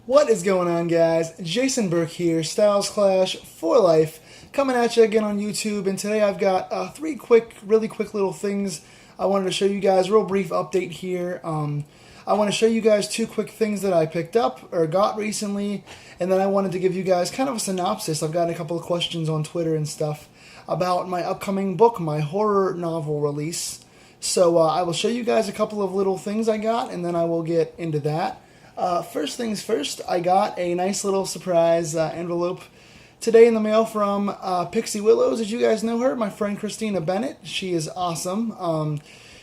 What is going on, guys? Jason Burke here, Styles Clash for Life, coming at you again on YouTube. And today I've got three really quick little things I wanted to show you guys. Real brief update here. I want to show you guys two quick things that I picked up or got recently, and then I wanted to give you guys kind of a synopsis. I've gotten a couple of questions on Twitter and stuff about my upcoming book, my horror novel release. So I will show you guys a couple of little things I got, and then I will get into that. First things first, I got a nice little surprise envelope today in the mail from Pixie Willows. Did you guys know her? My friend Christina Bennett. She is awesome.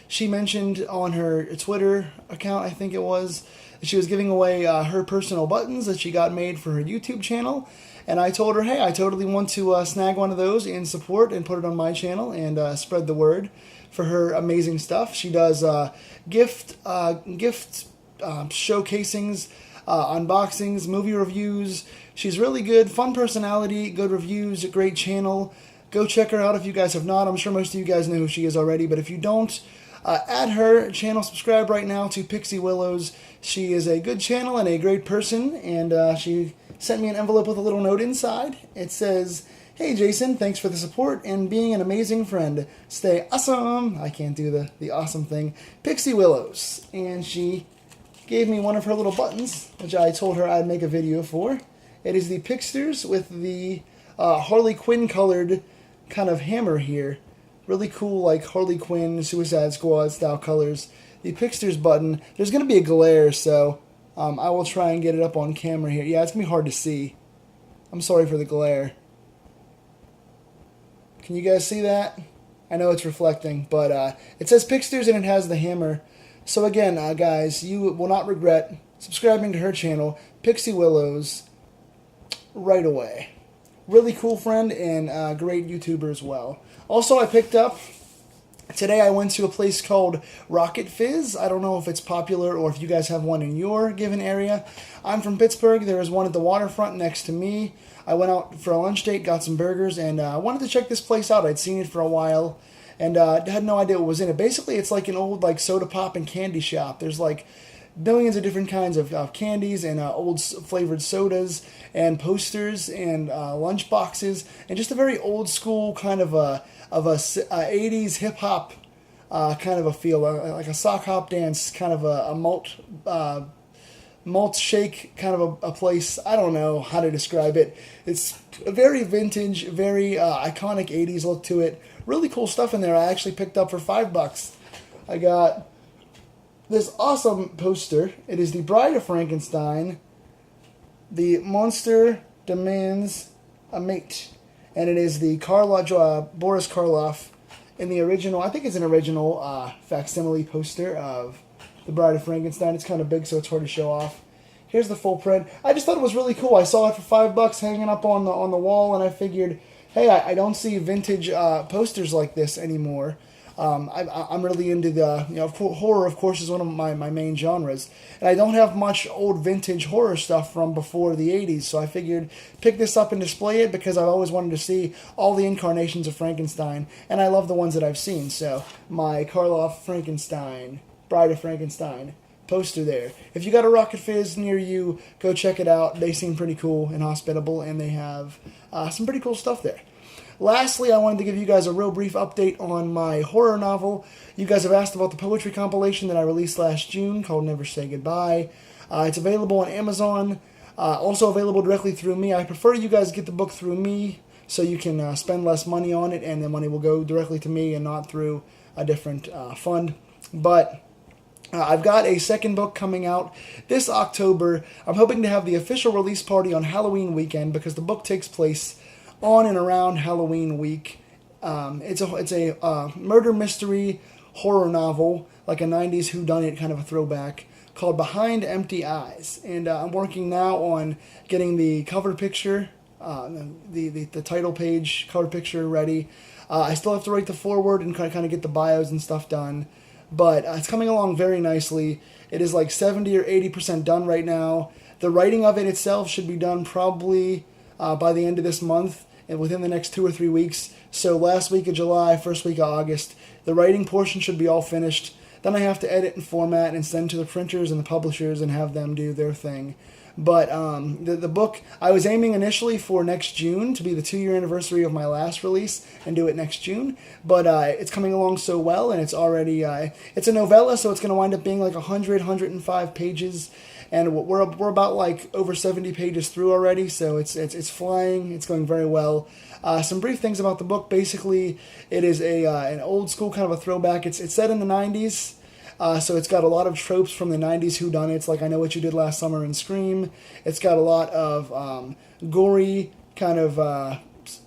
She mentioned on her Twitter account, I think it was, that she was giving away her personal buttons that she got made for her YouTube channel. And I told her, hey, I totally want to snag one of those in support and put it on my channel and spread the word for her amazing stuff. She does gift showcasings, unboxings, movie reviews. She's really good, fun personality, good reviews, great channel. Go check her out if you guys have not. I'm sure most of you guys know who she is already, but if you don't, add her channel, subscribe right now to Pixie Willows. She is a good channel and a great person, and she sent me an envelope with a little note inside. It says, "Hey Jason, thanks for the support and being an amazing friend. Stay awesome." I can't do the awesome thing. Pixie Willows. And she gave me one of her little buttons, which I told her I'd make a video for. It is the Pixsters with the Harley Quinn colored kind of hammer here. Really cool, like Harley Quinn, Suicide Squad style colors. The Pixsters button. There's going to be a glare, so I will try and get it up on camera here. Yeah, it's going to be hard to see. I'm sorry for the glare. Can you guys see that? I know it's reflecting, but it says Pixsters and it has the hammer. So again, guys, you will not regret subscribing to her channel, Pixie Willows, right away. Really cool friend and great YouTuber as well. Also, I picked up, today I went to a place called Rocket Fizz. I don't know if it's popular or if you guys have one in your given area. I'm from Pittsburgh. There is one at the waterfront next to me. I went out for a lunch date, got some burgers, and I wanted to check this place out. I'd seen it for a while and had no idea what was in it. Basically, it's like an old soda pop and candy shop. There's like billions of different kinds of candies and old flavored sodas and posters and lunch boxes and just a very old school kind of a 80s hip hop kind of a feel, like a sock hop dance kind of a malt shake kind of a place. I don't know how to describe it. It's a very vintage, very iconic 80s look to it. Really cool stuff in there. I actually picked up for $5. I got this awesome poster. It is the Bride of Frankenstein. The monster demands a mate. And it is the Boris Karloff in the original, I think it's an original facsimile poster of the Bride of Frankenstein. It's kind of big, so it's hard to show off. Here's the full print. I just thought it was really cool. I saw it for $5 hanging up on the wall, and I figured, hey, I don't see vintage posters like this anymore. I'm really into the, horror, of course, is one of my main genres. And I don't have much old vintage horror stuff from before the 80s, so I figured pick this up and display it because I've always wanted to see all the incarnations of Frankenstein, and I love the ones that I've seen. So my Karloff Frankenstein, Bride of Frankenstein poster there. If you got a Rocket Fizz near you, go check it out. They seem pretty cool and hospitable, and they have some pretty cool stuff there. Lastly, I wanted to give you guys a real brief update on my horror novel. You guys have asked about the poetry compilation that I released last June called Never Say Goodbye. It's available on Amazon, also available directly through me. I prefer you guys get the book through me so you can spend less money on it, and the money will go directly to me and not through a different fund. But I've got a second book coming out this October. I'm hoping to have the official release party on Halloween weekend because the book takes place on and around Halloween week. It's a murder mystery horror novel, like a 90s whodunit kind of a throwback, called Behind Empty Eyes. And I'm working now on getting the cover picture, the title page cover picture ready. I still have to write the foreword and kind of get the bios and stuff done. But it's coming along very nicely. It is like 70 or 80% done right now. The writing of it itself should be done probably by the end of this month and within the next 2 or 3 weeks. So last week of July, first week of August, the writing portion should be all finished. Then I have to edit and format and send to the printers and the publishers and have them do their thing. But the book, I was aiming initially for next June to be the 2-year anniversary of my last release and do it next June. But it's coming along so well, and it's already, it's a novella, so it's going to wind up being like 105 pages. And we're about like over 70 pages through already, so it's flying. It's going very well. Some brief things about the book. Basically, it is an old school kind of a throwback. It's set in the 90s. So it's got a lot of tropes from the 90s whodunits, like I Know What You Did Last Summer and Scream. It's got a lot of gory kind of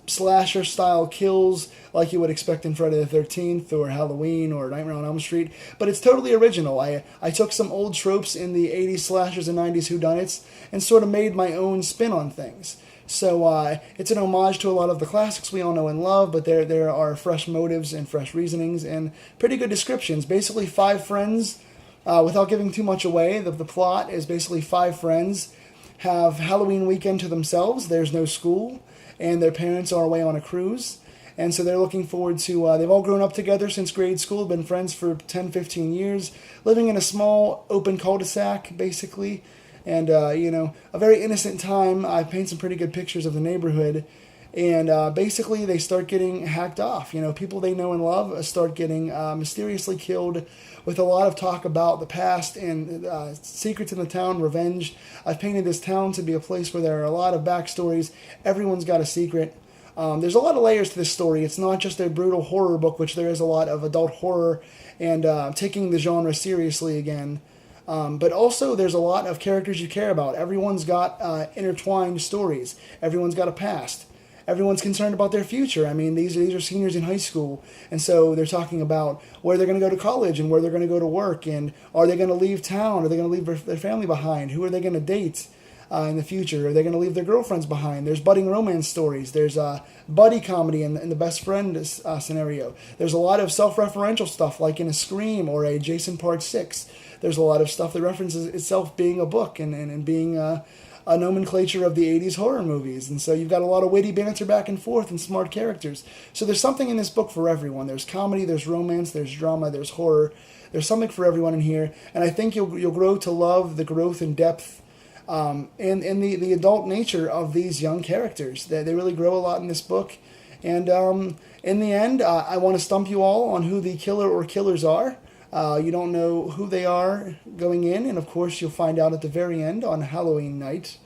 slasher-style kills like you would expect in Friday the 13th or Halloween or Nightmare on Elm Street. But it's totally original. I took some old tropes in the 80s slashers and 90s whodunits and sort of made my own spin on things. So it's an homage to a lot of the classics we all know and love, but there are fresh motives and fresh reasonings and pretty good descriptions. Basically, 5 friends, without giving too much away, the plot is basically 5 friends have Halloween weekend to themselves. There's no school, and their parents are away on a cruise. And so they're looking forward to, they've all grown up together since grade school, been friends for 10, 15 years, living in a small open cul-de-sac, basically. And, a very innocent time. I paint some pretty good pictures of the neighborhood. And basically they start getting hacked off. People they know and love start getting mysteriously killed, with a lot of talk about the past and secrets in the town, revenge. I've painted this town to be a place where there are a lot of backstories. Everyone's got a secret. There's a lot of layers to this story. It's not just a brutal horror book, which there is a lot of adult horror and taking the genre seriously again. But also there's a lot of characters you care about. Everyone's got intertwined stories. Everyone's got a past. Everyone's concerned about their future. I mean, these are seniors in high school, and so they're talking about where they're going to go to college and where they're going to go to work, and are they going to leave town? Are they going to leave their family behind? Who are they going to date in the future? Are they going to leave their girlfriends behind? There's budding romance stories. There's buddy comedy in the best friend scenario. There's a lot of self-referential stuff, like in a Scream or a Jason Part 6. There's a lot of stuff that references itself being a book and being a nomenclature of the 80s horror movies. And so you've got a lot of witty banter back and forth and smart characters. So there's something in this book for everyone. There's comedy, there's romance, there's drama, there's horror. There's something for everyone in here. And I think you'll grow to love the growth and depth and the adult nature of these young characters. They really grow a lot in this book. And in the end, I want to stump you all on who the killer or killers are. You don't know who they are going in, and of course you'll find out at the very end on Halloween night.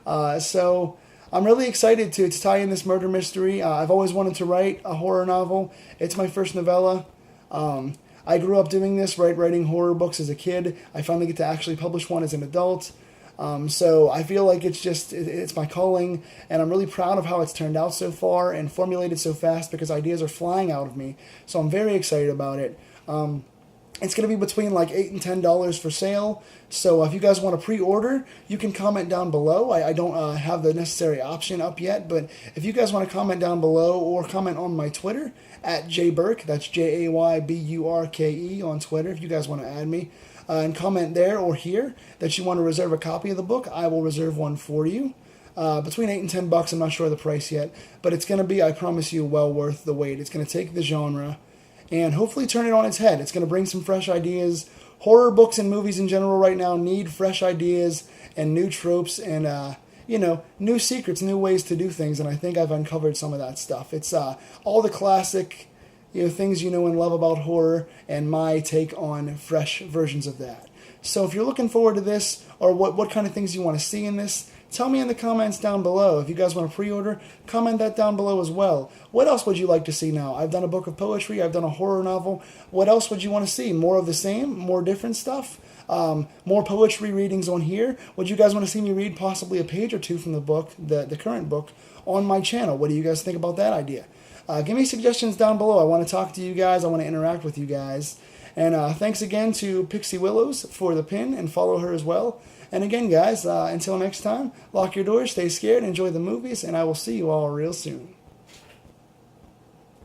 So I'm really excited to tie in this murder mystery. I've always wanted to write a horror novel. It's my first novella. I grew up doing this, writing horror books as a kid. I finally get to actually publish one as an adult. So I feel like it's my calling, and I'm really proud of how it's turned out so far and formulated so fast because ideas are flying out of me. So I'm very excited about it. It's going to be between like $8 and $10 for sale. So if you guys want to pre-order, you can comment down below. I don't have the necessary option up yet, but if you guys want to comment down below or comment on my Twitter at jayburke, that's JAYBURKE on Twitter, if you guys want to add me, and comment there or here that you want to reserve a copy of the book, I will reserve one for you. Between $8 and $10, I'm not sure of the price yet, but it's going to be, I promise you, well worth the wait. It's going to take the genre and hopefully turn it on its head. It's going to bring some fresh ideas. Horror books and movies in general right now need fresh ideas and new tropes and, new secrets, new ways to do things, and I think I've uncovered some of that stuff. It's all the classic, things you know and love about horror and my take on fresh versions of that. So if you're looking forward to this or what kind of things you want to see in this, tell me in the comments down below. If you guys want to pre-order, comment that down below as well. What else would you like to see now? I've done a book of poetry. I've done a horror novel. What else would you want to see? More of the same? More different stuff? More poetry readings on here? Would you guys want to see me read possibly a page or two from the book, the current book, on my channel? What do you guys think about that idea? Give me suggestions down below. I want to talk to you guys. I want to interact with you guys. And thanks again to Pixie Willows for the pin, and follow her as well. And again, guys, until next time, lock your doors, stay scared, enjoy the movies, and I will see you all real soon.